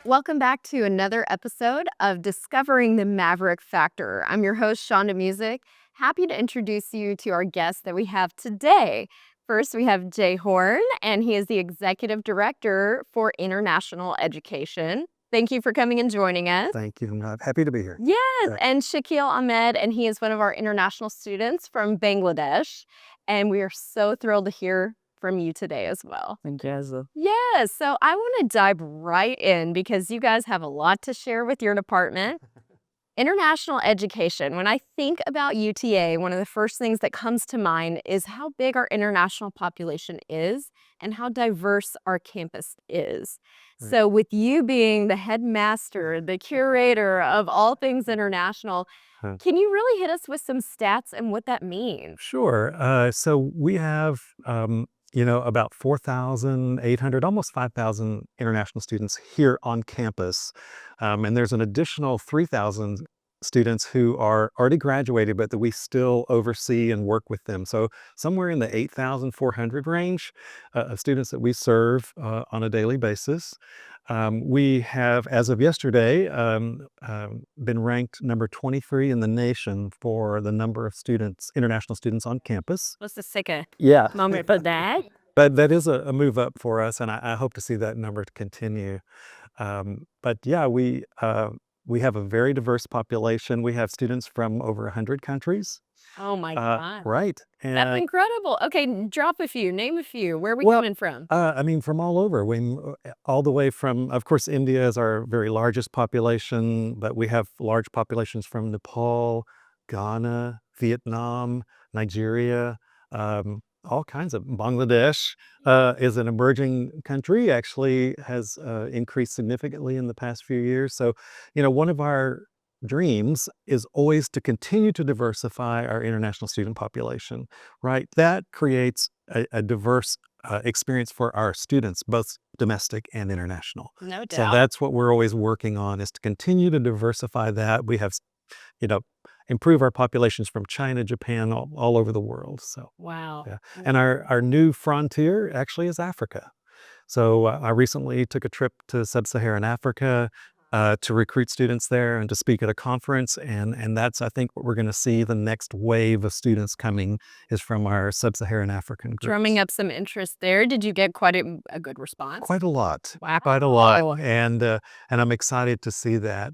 Welcome back to another episode of Discovering the Maverick Factor. I'm your host, Shonda Music. Happy to introduce you to our guest that we have today. First, we have Jay Horn, and he is the Executive Director for International Education. Thank you for coming and joining us. Thank you. I'm happy to be here. Yes, and Shakil Ahmed, and he is one of our international students from Bangladesh. And we are so thrilled to hear from you today as well. Thank you. Yes, so I want to dive right in because you guys have a lot to share with your department. International education. When I think about UTA, one of the first things that comes to mind is how big our international population is and how diverse our campus is. Right. So with you being the headmaster, the curator of all things international, can you really hit us with some stats and what that means? Sure. So we have, about 4,800, almost 5,000 international students here on campus. And there's an additional 3,000 students who are already graduated, but that we still oversee and work with them. So somewhere in the 8,400 range of students that we serve on a daily basis. We have, as of yesterday, been ranked number 23 in the nation for the number of students, international students on campus. Let's just take a Yeah. moment for that. But that is a move up for us, and I hope to see that number continue. But yeah, we have a very diverse population. We have students from over 100 countries. Oh my God. Right. That's And incredible. Okay, drop a few, name a few. Where are we coming from? from all over. All the way from, of course, India is our very largest population, but we have large populations from Nepal, Ghana, Vietnam, Nigeria, all kinds of. Bangladesh is an emerging country, actually has increased significantly in the past few years. So, one of our dreams is always to continue to diversify our international student population, right? That creates a diverse experience for our students, both domestic and international. No doubt. So that's what we're always working on, is to continue to diversify that. We have, improve our populations from China, Japan, all over the world. So Wow. yeah. And our new frontier actually is Africa. So I recently took a trip to sub-Saharan Africa to recruit students there and to speak at a conference. And that's, I think, what we're going to see the next wave of students coming is from our sub-Saharan African groups. Drumming up some interest there. Did you get quite a good response? Quite a lot. Wow. Quite a lot. And I'm excited to see that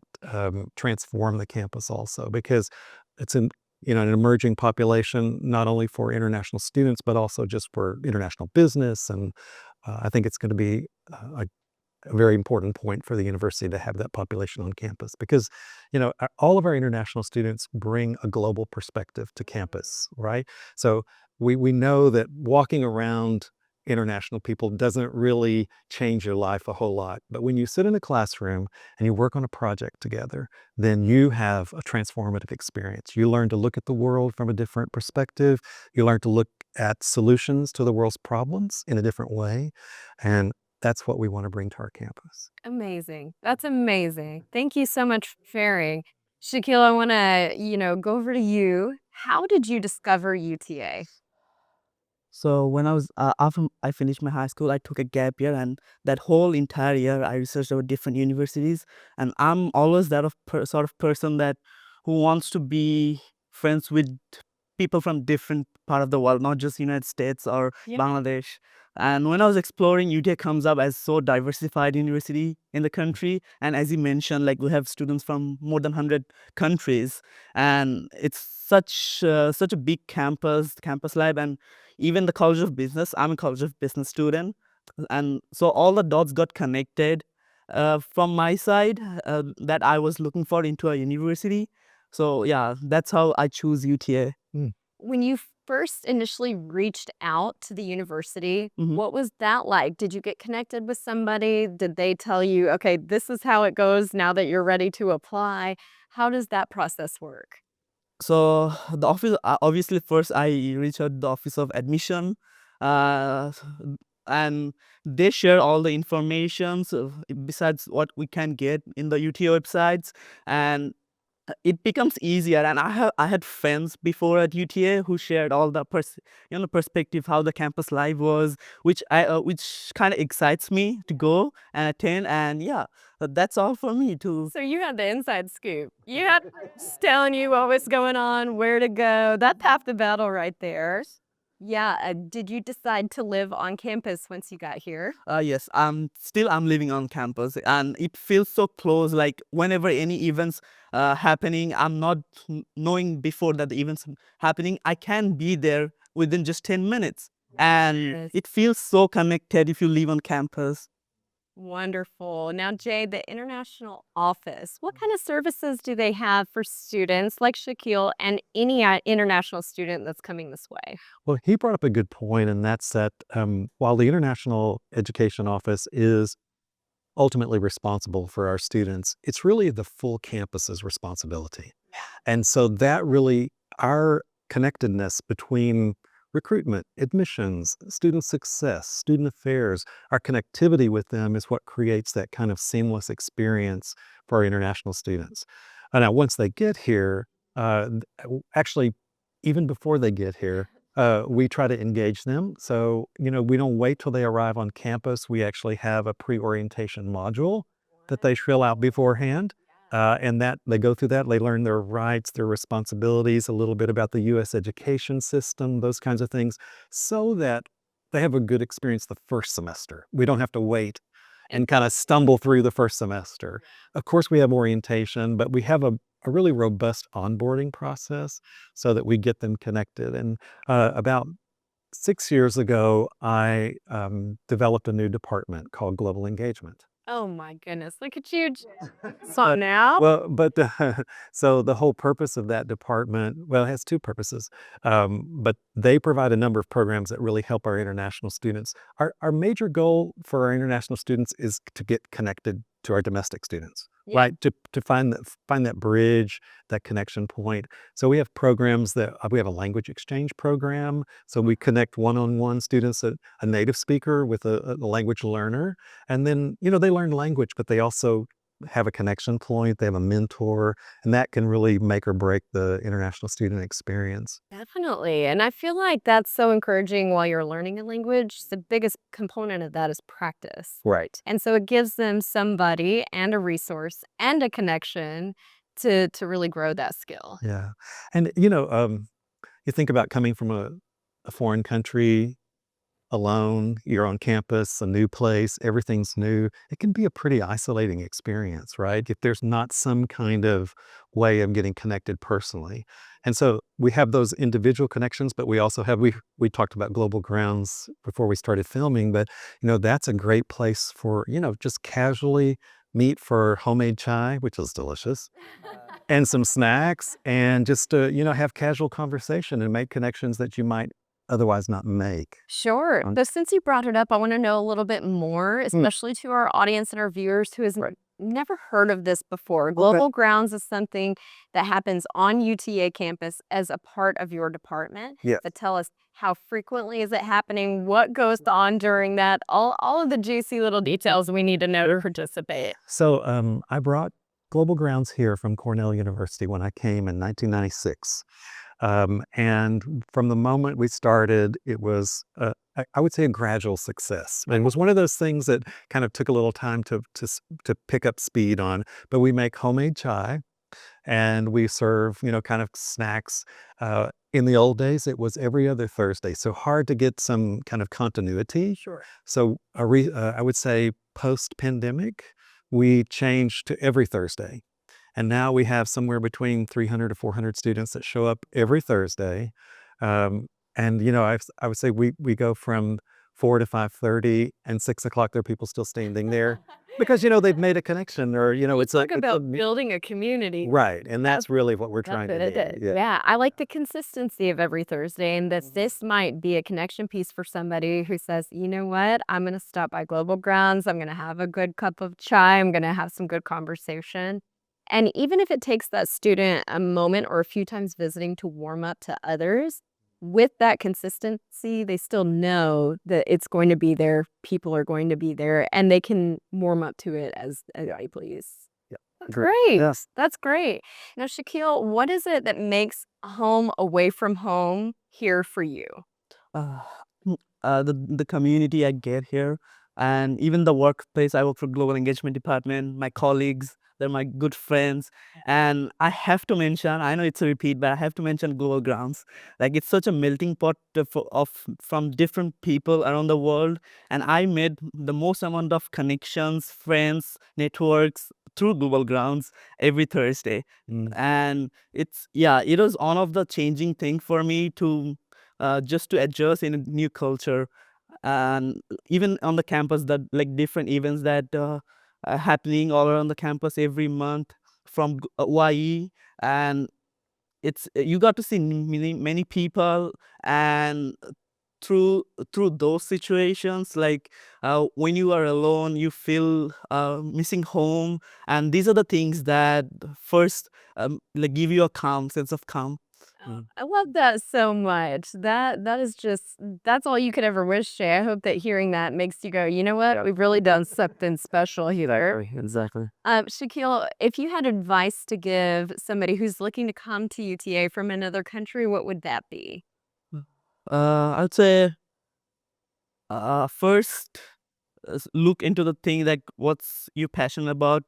transform the campus also, because it's an emerging population, not only for international students, but also just for international business. And I think it's going to be a very important point for the university to have that population on campus, because all of our international students bring a global perspective to campus, right? So we know that walking around international people doesn't really change your life a whole lot, but when you sit in a classroom and you work on a project together, then you have a transformative experience. You learn to look at the world from a different perspective. You learn to look at solutions to the world's problems in a different way, and that's what we want to bring to our campus. Amazing. That's amazing. Thank you so much for sharing. Shaquille, I want to, go over to you. How did you discover UTA? So when I was after I finished my high school, I took a gap year, and that whole entire year I researched about different universities. And I'm always that sort of person that who wants to be friends with people from different part of the world, not just United States or Yeah. Bangladesh. And when I was exploring, UTA comes up as so diversified university in the country. And as you mentioned, like we have students from more than 100 countries, and it's such a big campus life, and even the College of Business. I'm a College of Business student, and so all the dots got connected from my side that I was looking for into a university. So yeah, that's how I choose UTA. When you first initially reached out to the university, Mhm. what was that like? Did you get connected with somebody? Did they tell you, okay, this is how it goes now that you're ready to apply? How does that process work? So the office, obviously, first I reach out the office of admission, uh, and they share all the information. So besides what we can get in the UTA websites, and it becomes easier. And I had friends before at UTA who shared all the perspective how the campus life was, which kind of excites me to go and attend. And yeah, that's all for me too. So you had the inside scoop. You had us telling you what was going on, where to go. That's half the battle right there. Yeah. Did you decide to live on campus once you got here? Yes, I'm living on campus, and it feels so close. Like whenever any events happening, I'm not knowing before that the events happening. I can be there within just 10 minutes, and Yes. it feels so connected if you live on campus. Wonderful. Now, Jay, the international office, what kind of services do they have for students like Shaquille and any international student that's coming this way? Well, he brought up a good point, and that's that while the International Education Office is ultimately responsible for our students, it's really the full campus's responsibility. And so that really, our connectedness between recruitment, admissions, student success, student affairs, our connectivity with them is what creates that kind of seamless experience for our international students. Now, once they get here, actually, even before they get here, we try to engage them. So, we don't wait till they arrive on campus. We actually have a pre-orientation module that they fill out beforehand. And that they go through that, they learn their rights, their responsibilities, a little bit about the U.S. education system, those kinds of things, so that they have a good experience the first semester. We don't have to wait and kind of stumble through the first semester. Of course, we have orientation, but we have a really robust onboarding process so that we get them connected. And about 6 years ago, I developed a new department called Global Engagement. Oh my goodness. Look at you. So now? Well, but so the whole purpose of that department, well, it has two purposes, but they provide a number of programs that really help our international students. Our major goal for our international students is to get connected to our domestic students, Yeah. right? To find that bridge, that connection point. So we have programs that we have a language exchange program. So we connect one-on-one students, a native speaker with a language learner, and then they learn language, but they also have a connection point, they have a mentor, and that can really make or break the international student experience. Definitely. And I feel like that's so encouraging while you're learning a language. The biggest component of that is practice. Right. And so it gives them somebody and a resource and a connection to really grow that skill. Yeah. And you think about coming from a foreign country alone, you're on campus, a new place, everything's new. It can be a pretty isolating experience, right? If there's not some kind of way of getting connected personally. And so we have those individual connections, but we also have, we talked about Global Grounds before we started filming, but that's a great place for, just casually meet for homemade chai, which is delicious, and some snacks, and just to, have casual conversation and make connections that you might otherwise not make. Sure. So since you brought it up, I want to know a little bit more, especially to our audience and our viewers who has never heard of this before. Global Grounds is something that happens on UTA campus as a part of your department. Yeah. But tell us, how frequently is it happening? What goes on during that? All of the juicy little details we need to know to participate. So I brought Global Grounds here from Cornell University when I came in 1996. And from the moment we started, it was, I would say, a gradual success. And it was one of those things that kind of took a little time to pick up speed on. But we make homemade chai, and we serve, kind of snacks. In the old days, it was every other Thursday, so hard to get some kind of continuity. Sure. So I would say post-pandemic, we changed to every Thursday. And now we have somewhere between 300 to 400 students that show up every Thursday. And I would say we go from 4 to 5:30, and 6 o'clock, there are people still standing there because, they've made a connection, or, it's Talk about building a community. right. And that's really what we're That's trying what to it do. is. Yeah, I like the consistency of every Thursday, and that this might be a connection piece for somebody who says, you know what, I'm going to stop by Global Grounds. I'm going to have a good cup of chai. I'm going to have some good conversation. And even if it takes that student a moment or a few times visiting to warm up to others, with that consistency, they still know that it's going to be there, people are going to be there, and they can warm up to it as I please. Yeah. Great. Yeah. That's great. Now, Shaquille, what is it that makes home away from home here for you? Uh, the community I get here, and even the workplace. I work for global engagement department. My colleagues, they're my good friends, and I have to mention. I know it's a repeat, but I have to mention global grounds. Like it's such a melting pot of from different people around the world, and I made the most amount of connections, friends, networks through global grounds every Thursday. Mm. And it's, yeah, it was one of the changing thing for me to just to adjust in a new culture. And even on the campus, that like different events that are happening all around the campus every month from YE. And it's, you got to see many people. And through those situations, like when you are alone, you feel missing home. And these are the things that first like give you a calm sense of calm. Mm. I love that so much. That is just that's all you could ever wish, Jay. I hope that hearing that makes you go, you know what? We've really done something special here. Exactly. Shaquille, if you had advice to give somebody who's looking to come to UTA from another country, what would that be? I'd say first look into the thing like what's you passionate about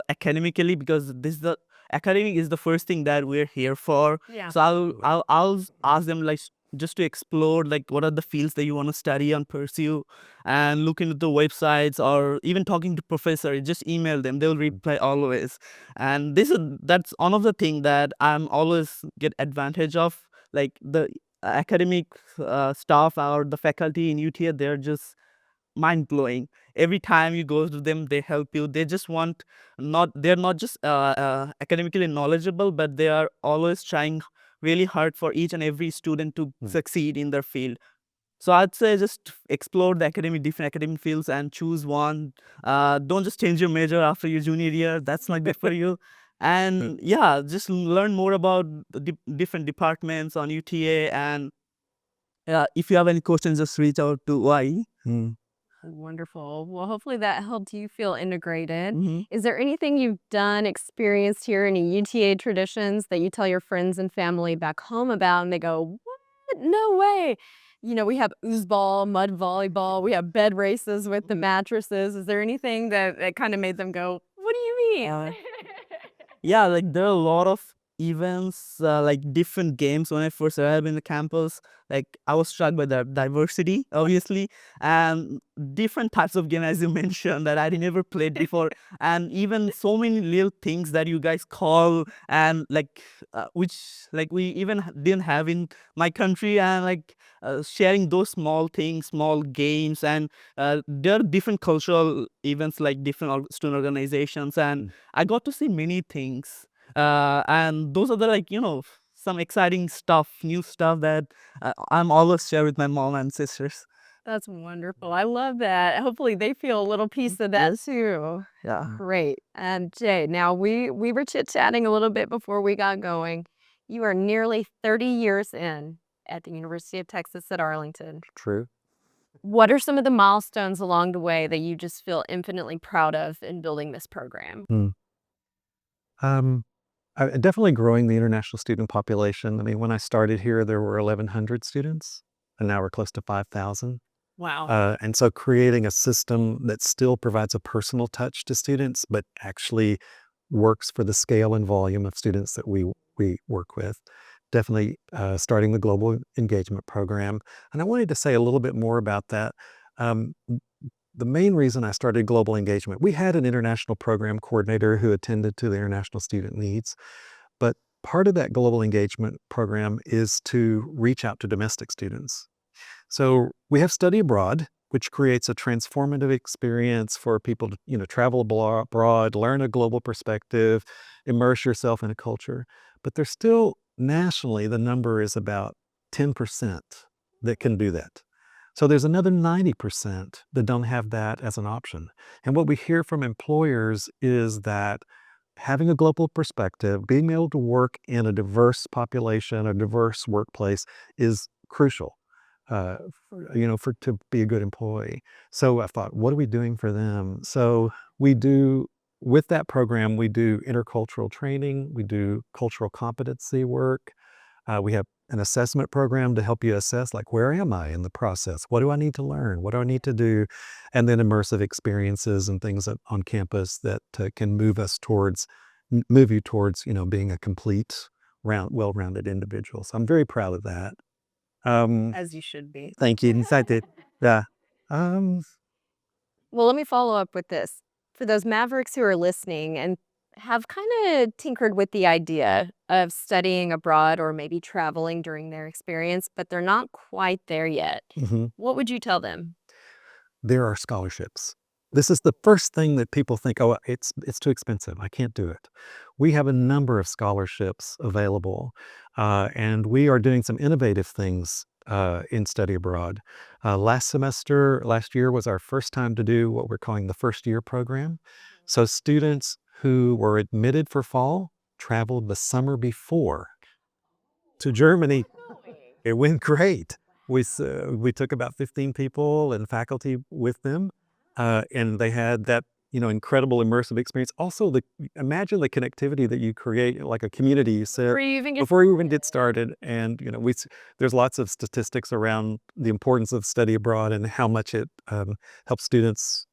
academically, because this is the academic is the first thing that we're here for. Yeah. So I'll ask them like just to explore like what are the fields that you want to study and pursue, and look into the websites, or even talking to professor, just email them, they'll reply always. And this is that's one of the thing that I'm always get advantage of, like the academic staff or the faculty in UTA, they're just mind blowing. Every time you go to them, they help you. They just want not they're not just academically knowledgeable, but they are always trying really hard for each and every student to Mm. succeed in their field. So I'd say just explore the different academic fields and choose one. Don't just change your major after your junior year. That's not good for you. And yeah, just learn more about the different departments on UTA. And if you have any questions, just reach out to Y. Mm. Wonderful. Well, hopefully that helped you feel integrated. Mm-hmm. Is there anything you've done, experienced here, any UTA traditions that you tell your friends and family back home about, and they go, "What? No way." You know, we have oozball, mud volleyball, we have bed races with the mattresses. Is there anything that kind of made them go, "What do you mean?" Yeah, like there are a lot of events, like different games. When I first arrived in the campus, like I was struck by the diversity, obviously, and different types of game, as you mentioned, that I never played before. And even so many little things that you guys call, and like which like we even didn't have in my country. And like sharing those small things, small games. And there are different cultural events, like different student organizations. And Mm. I got to see many things. And those are the, like, some exciting stuff, new stuff that I'm always share with my mom and sisters. That's wonderful. I love that. Hopefully they feel a little piece of that Yes. too. Yeah. Mm. Great. And Jay, now we were chit-chatting a little bit before we got going. You are nearly 30 years in at the University of Texas at Arlington. True. What are some of the milestones along the way that you just feel infinitely proud of in building this program? Mm. Um, definitely growing the international student population. I mean, when I started here, there were 1,100 students, and now we're close to 5,000. Wow. And so creating a system that still provides a personal touch to students, but actually works for the scale and volume of students that we work with. Definitely starting the global engagement program. And I wanted to say a little bit more about that. Um, the main reason I started global engagement, we had an international program coordinator who attended to the international student needs, but part of that global engagement program is to reach out to domestic students. So we have study abroad, which creates a transformative experience for people to, travel abroad, learn a global perspective, immerse yourself in a culture. But there's still nationally, the number is about 10% that can do that. So there's another 90% that don't have that as an option. And what we hear from employers is that having a global perspective, being able to work in a diverse population, a diverse workplace is crucial. To be a good employee. So I thought, what are we doing for them? So we do with that program, we do intercultural training, we do cultural competency work. We have an assessment program to help you assess, like, where am I in the process? What do I need to learn? What do I need to do? And then immersive experiences and things on campus that can move you towards, being a complete, well-rounded individual. So I'm very proud of that. As you should be. Thank you. Excited. Yeah. Um, Well, let me follow up with this. For those Mavericks who are listening and have kind of tinkered with the idea of studying abroad or maybe traveling during their experience, but they're not quite there yet, mhm. what would you tell them? There are scholarships. This is the first thing that people think, oh, it's too expensive. I can't do it. We have a number of scholarships available, and we are doing some innovative things in study abroad. Last year was our first time to do what we're calling the first year program. So students who were admitted for fall traveled the summer before to Germany. It went great. We took about 15 people and faculty with them, and they had that, incredible immersive experience. Also, imagine the connectivity that you create, like a community you set Before you even get before you even get started. And, there's lots of statistics around the importance of study abroad and how much it helps students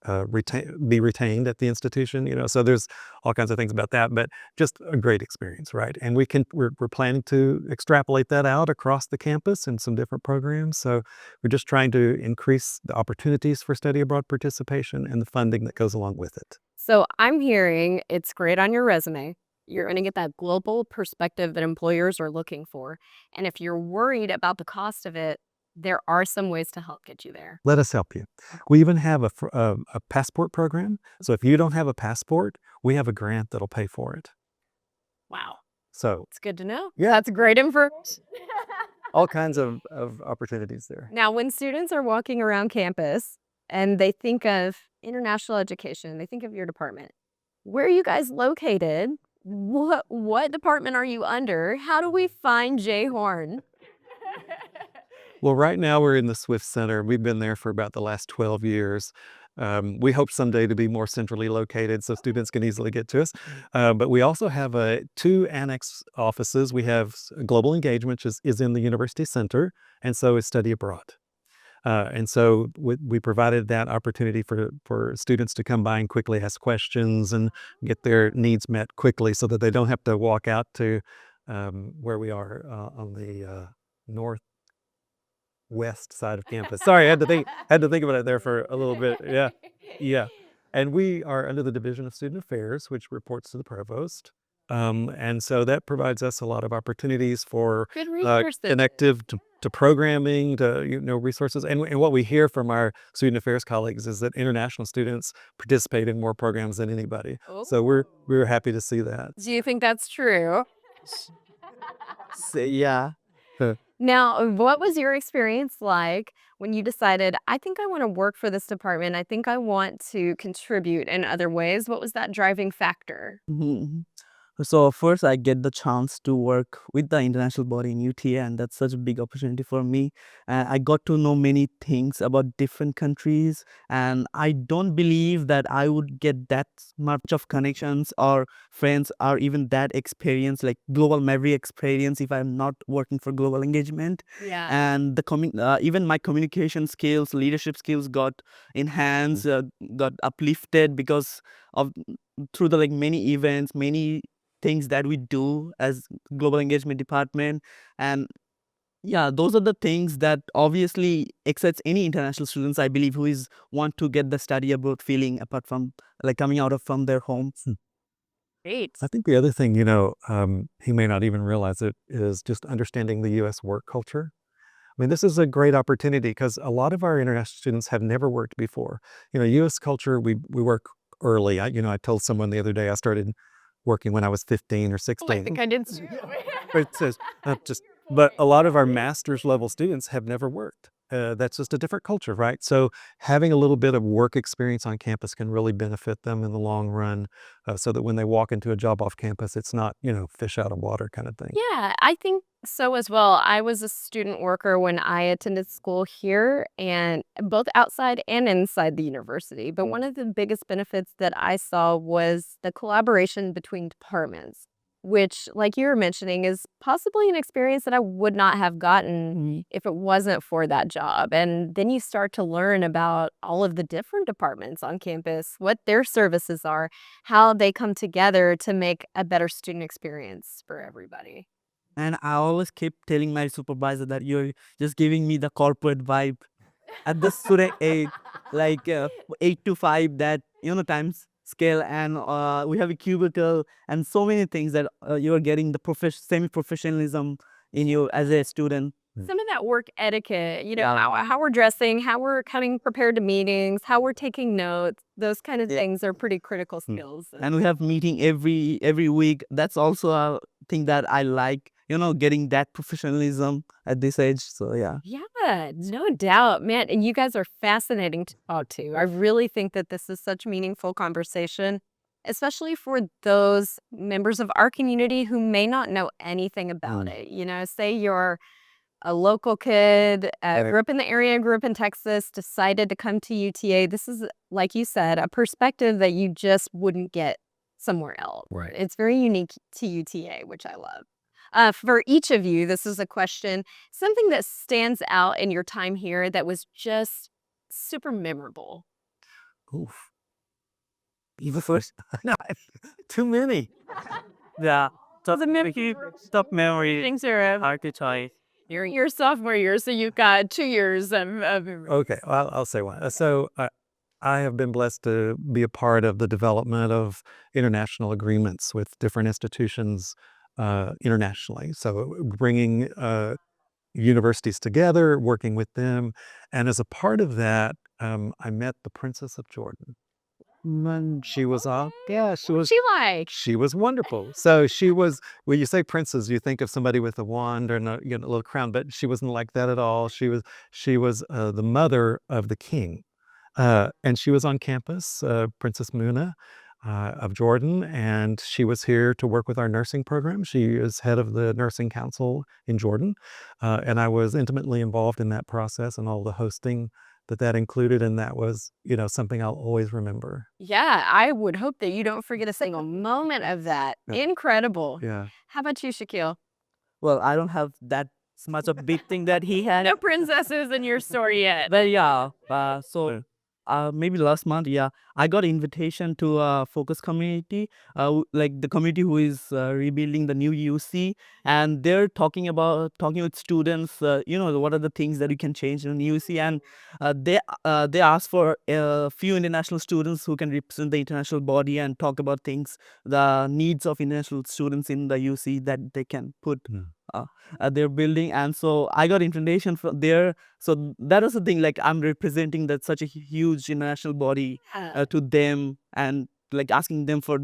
be retained at the institution. So there's all kinds of things about that, but just a great experience, right? And we're planning to extrapolate that out across the campus in some different programs. So we're just trying to increase the opportunities for study abroad participation and the funding that goes along with it. So I'm hearing it's great on your resume. You're going to get that global perspective that employers are looking for. And if you're worried about the cost of it, there are some ways to help get you there. Let us help you. We even have a passport program. So if you don't have a passport, we have a grant that'll pay for it. Wow. So It's good to know. Yeah. That's great information. all kinds of opportunities there. Now, when students are walking around campus and they think of international education, they think of your department. Where are you guys located? What department are you under? How do we find Jay Horn? Well, right now we're in the Swift Center. We've been there for about the last 12 years. We hope someday to be more centrally located so students can easily get to us. But we also have two annex offices. We have Global Engagement, which is in the University Center, and so is Study Abroad. And so we provided that opportunity for students to come by and quickly ask questions and get their needs met quickly so that they don't have to walk out to where we are on the northwest side of campus. Sorry, I had to think about it there for a little bit. Yeah. Yeah. And we are under the Division of Student Affairs, which reports to the provost. And so that provides us a lot of opportunities for Good resources. connective to programming, to resources. And what we hear from our student affairs colleagues is that international students participate in more programs than anybody. So we're happy to see that. Do you think that's true? Yeah. Now, what was your experience like when you decided, I think I want to work for this department? I think I want to contribute in other ways. What was that driving factor? Mhm. So first, I get the chance to work with the international body in UTA, and that's such a big opportunity for me. I got to know many things about different countries, and I don't believe that I would get that much of connections or friends or even that experience, like global Maverick experience, if I'm not working for global engagement. Yeah. And even my communication skills, leadership skills got enhanced, got uplifted because of through the many events, many things that we do as global engagement department. And yeah, those are the things that obviously excites any international students, I believe, who is want to get the study abroad feeling apart from coming out from their homes. Great. I think the other thing, he may not even realize it, is just understanding the U.S. work culture. I mean, this is a great opportunity because a lot of our international students have never worked before. U.S. culture, we work early. I told someone the other day I started working when I was 15 or 16. I think I did too. But it says, but a lot of our master's level students have never worked. that's just a different culture, right? So having a little bit of work experience on campus can really benefit them in the long run, so that when they walk into a job off campus, it's not, fish out of water kind of thing. Yeah, I think so as well. I was a student worker when I attended school here, and both outside and inside the university. But one of the biggest benefits that I saw was the collaboration between departments, which, like you were mentioning, is possibly an experience that I would not have gotten if it wasn't for that job. And then you start to learn about all of the different departments on campus, what their services are, how they come together to make a better student experience for everybody. And I always keep telling my supervisor that you're just giving me the corporate vibe at the student age, like 8 to 5, that times scale, and we have a cubicle and so many things that you're getting the semi-professionalism in you as a student. Some of that work etiquette, Yeah. how we're dressing, how we're coming prepared to meetings, how we're taking notes, those kind of Yeah. things are pretty critical skills. And we have meeting every week. That's also a thing that I like, getting that professionalism at this age. So yeah. Yeah, no doubt, man. And you guys are fascinating to talk to. I really think that this is such meaningful conversation, especially for those members of our community who may not know anything about it. Say you're a local kid, grew up in the area, grew up in Texas, decided to come to UTA. This is, like you said, a perspective that you just wouldn't get somewhere else. Right. It's very unique to UTA, which I love. For each of you, this is a question, something that stands out in your time here that was just super memorable. Oof. Even first, no, too many. Yeah. The Top memory. things are Hard to try. you're your sophomore year, so you've got 2 years of Okay, well, I'll say one. So I have been blessed to be a part of the development of international agreements with different institutions internationally. So bringing universities together, working with them, and as a part of that, I met the Princess of Jordan. She was she like. she was wonderful. So she was, when you say princess, you think of somebody with a wand and a little crown, but she wasn't like that at all. She was the mother of the king, and she was on campus, Princess Muna of Jordan, and she was here to work with our nursing program. She is head of the nursing council in Jordan, and I was intimately involved in that process and all the hosting that included, and that was, something I'll always remember. Yeah, I would hope that you don't forget a single moment of that. Yeah. Incredible. Yeah. How about you, Shaquille? Well, I don't have that much of big thing that he had. No princesses in your story yet. But yeah, maybe last month, yeah, I got invitation to a focus community, like the community who is rebuilding the new UC, and they're talking with students, what are the things that you can change in the UC, and they asked for a few international students who can represent the international body and talk about things, the needs of international students in the UC that they can put. Their building, and so I got invitation from there. So that was the thing, like I'm representing that such a huge international body to them, and like asking them for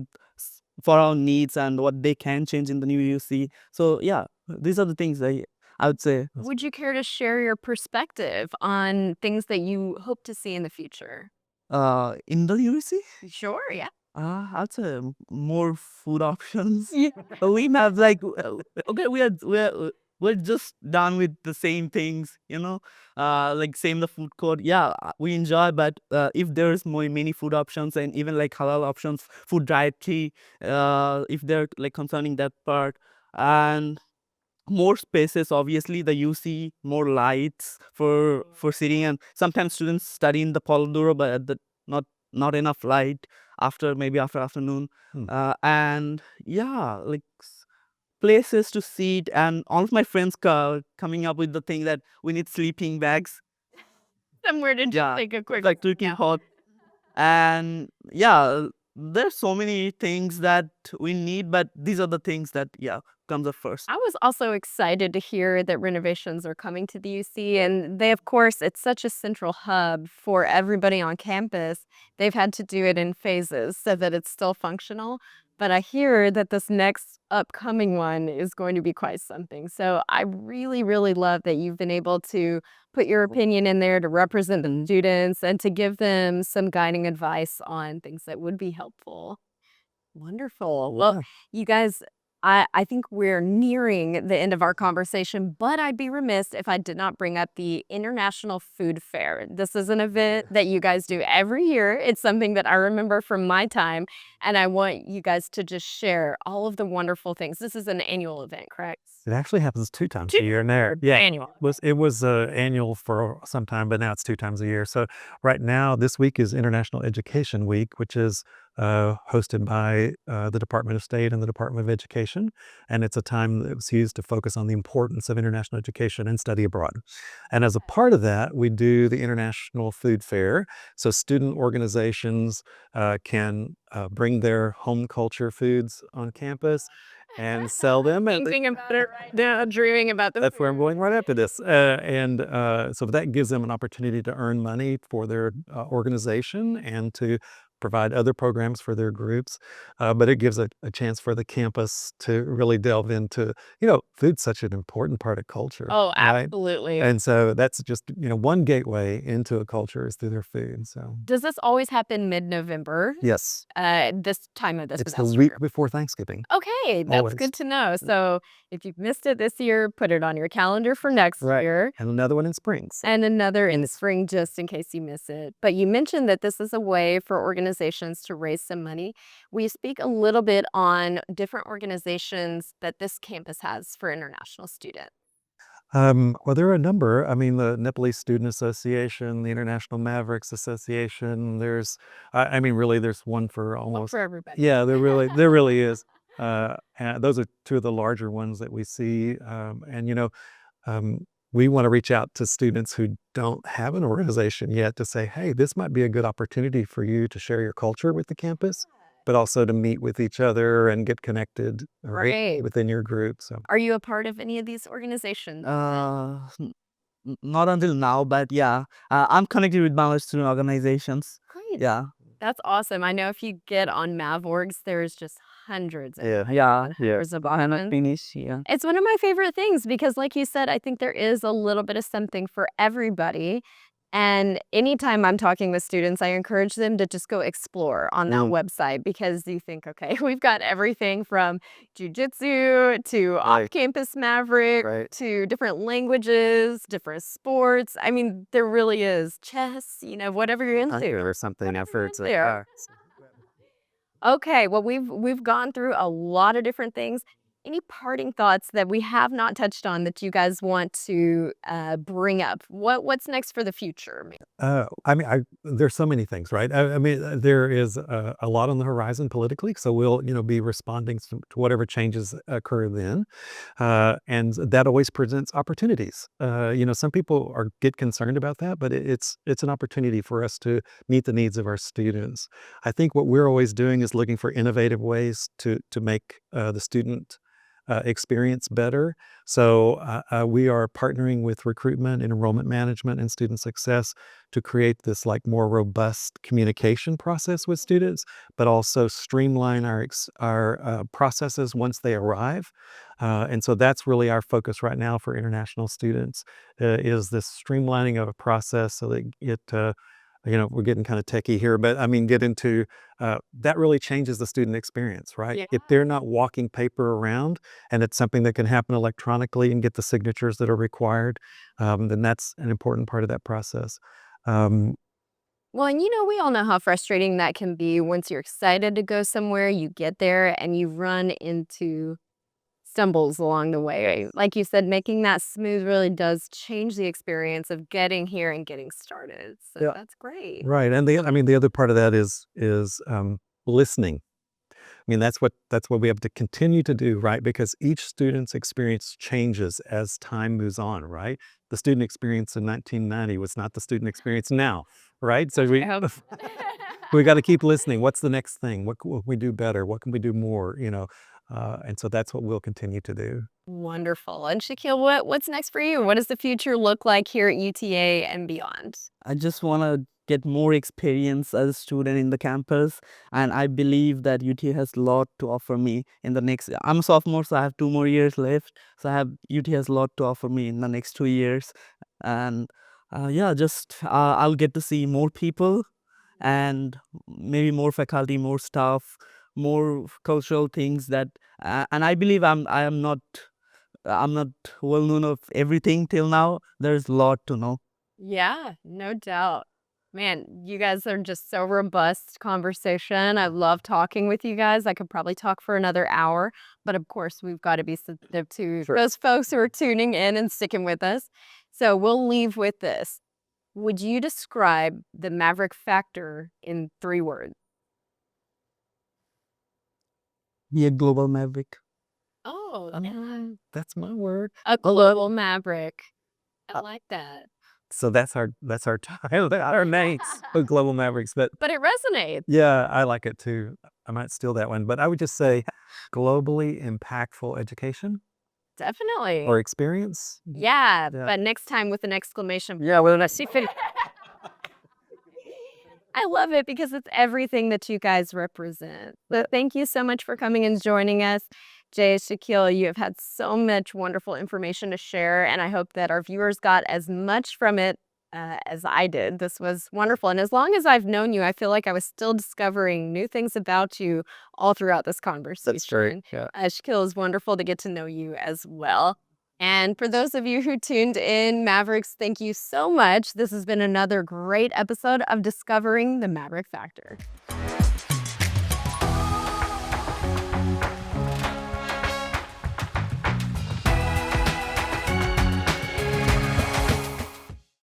our needs and what they can change in the new UC. So yeah, these are the things I would say. Would you care to share your perspective on things that you hope to see in the future? In the UC, Sure, yeah. I'd say more food options. Yeah. We have like okay, we're just done with the same things, like same the food court. Yeah, we enjoy, but if there's many food options and even like halal options, food dietary, if they're like concerning that part, and more spaces, obviously the UC, more lights for sitting, and sometimes students study in the Polodoro, but at the not enough light maybe after afternoon. And yeah, like places to sit, and all of my friends coming up with the thing that we need sleeping bags. Somewhere to Yeah, take a quick like drinking hot. And yeah, there's so many things that we need, but these are the things that comes up first. I was also excited to hear that renovations are coming to the UC, and they, of course, it's such a central hub for everybody on campus. They've had to do it in phases so that it's still functional. but I hear that this next upcoming one is going to be quite something. So I really, really love that you've been able to put your opinion in there to represent the students and to give them some guiding advice on things that would be helpful. Wonderful. Well, Yeah. you guys, I think we're nearing the end of our conversation, but I'd be remiss if I did not bring up the International Food Fair. This is an event that you guys do every year. It's something that I remember from my time, and I want you guys to just share all of the wonderful things. This is an annual event, correct? It actually happens 2 times Two a year in there. Yeah. annual. It was annual for some time, but now it's 2 times a year. So right now, this week is International Education Week, which is hosted by the Department of State and the Department of Education. And it's a time that was used to focus on the importance of international education and study abroad. And as a part of that, we do the International Food Fair. So student organizations can bring their home culture foods on campus and sell them. And Thinking about it right now, dreaming about the that's where I'm going right after this. So that gives them an opportunity to earn money for their organization and to provide other programs for their groups. But it gives a chance for the campus to really delve into, food's such an important part of culture. Oh, Right? absolutely. And so that's just, one gateway into a culture is through their food. So, Does this always happen mid-November? yes, This time of this it's the semester? week before Thanksgiving. Okay, that's Always. good to know. So if you've missed it this year, put it on your calendar for next Right. year. And another one in spring. So. And another in the spring, just in case you miss it. But you mentioned that this is a way for organizations to raise some money. We speak a little bit on different organizations that this campus has for international students. Well, there are a number. I mean, the Nepalese Student Association, the International Mavericks Association. Really, there's one for One almost. for everybody. Yeah, there really is. And those are two of the larger ones that we see. We want to reach out to students who don't have an organization yet to say, hey, this might be a good opportunity for you to share your culture with the campus, but also to meet with each other and get connected Right. within your group. So. Are you a part of any of these organizations? Not until now, but yeah, I'm connected with Bangladesh student organizations. Great. Yeah, That's awesome. I know if you get on Mavorgs, there's just hundreds and yeah. hundreds of I haven't options. finished. Yeah. It's one of my favorite things because, like you said, I think there is a little bit of something for everybody. And anytime I'm talking with students, I encourage them to just go explore on that website because you think, okay, we've got everything from jujitsu to off-campus Maverick Right. to different languages, different sports. I mean, there really is chess, whatever you're into. Or something. I've heard. Whatever you're into. Okay, well, we've gone through a lot of different things. Any parting thoughts that we have not touched on that you guys want to bring up? What's next for the future? There's so many things, right? There is a lot on the horizon politically, so we'll, be responding to whatever changes occur then, and that always presents opportunities. Some people get concerned about that, but it's an opportunity for us to meet the needs of our students. I think what we're always doing is looking for innovative ways to make the student experience better. So we are partnering with recruitment and enrollment management and student success to create this more robust communication process with students, but also streamline our processes once they arrive. And so that's really our focus right now for international students is this streamlining of a process so that we're getting kind of techie here, but get into that really changes the student experience, right? Yeah. If they're not walking paper around and it's something that can happen electronically and get the signatures that are required, then that's an important part of that process. Well, and we all know how frustrating that can be once you're excited to go somewhere, you get there and you run into stumbles along the way. Like you said, making that smooth really does change the experience of getting here and getting started. So Yeah. that's great. Right, and the other part of that is listening. That's what we have to continue to do, right? Because each student's experience changes as time moves on, right? The student experience in 1990 was not the student experience now, right? So we got to keep listening. What's the next thing? What can we do better? What can we do more? And so that's what we'll continue to do. Wonderful. And Shaquille, what's next for you? What does the future look like here at UTA and beyond? I just want to get more experience as a student in the campus. And I believe that UT has a lot to offer me in the next. I'm a sophomore, so I have 2 more years left. So UT has a lot to offer me in the next 2 years. And yeah, just I'll get to see more people and maybe more faculty, more staff, more cultural things that. And I believe I'm not well known of everything till now. There's a lot to know. Yeah, no doubt. Man, you guys are just so robust conversation. I love talking with you guys. I could probably talk for another hour, but of course, we've got to be sensitive to those folks who are tuning in and sticking with us. So we'll leave with this. Would you describe the Maverick factor in 3 words? Be a global maverick. Oh, That's my word. a global maverick. I like that. So that's our title, our names, the Global Mavericks. But But it resonates. yeah, I like it too. I might steal that one, but I would just say globally impactful education Definitely. or experience. Yeah, Yeah. but next time with an exclamation. Yeah, well, I see. I love it because it's everything that you guys represent. But thank you so much for coming and joining us. Jay, Shaquille, you have had so much wonderful information to share, and I hope that our viewers got as much from it as I did. This was wonderful. And as long as I've known you, I feel like I was still discovering new things about you all throughout this conversation. That's great. Yeah. Shaquille, is wonderful to get to know you as well. And for those of you who tuned in, Mavericks, thank you so much. This has been another great episode of Discovering the Maverick Factor.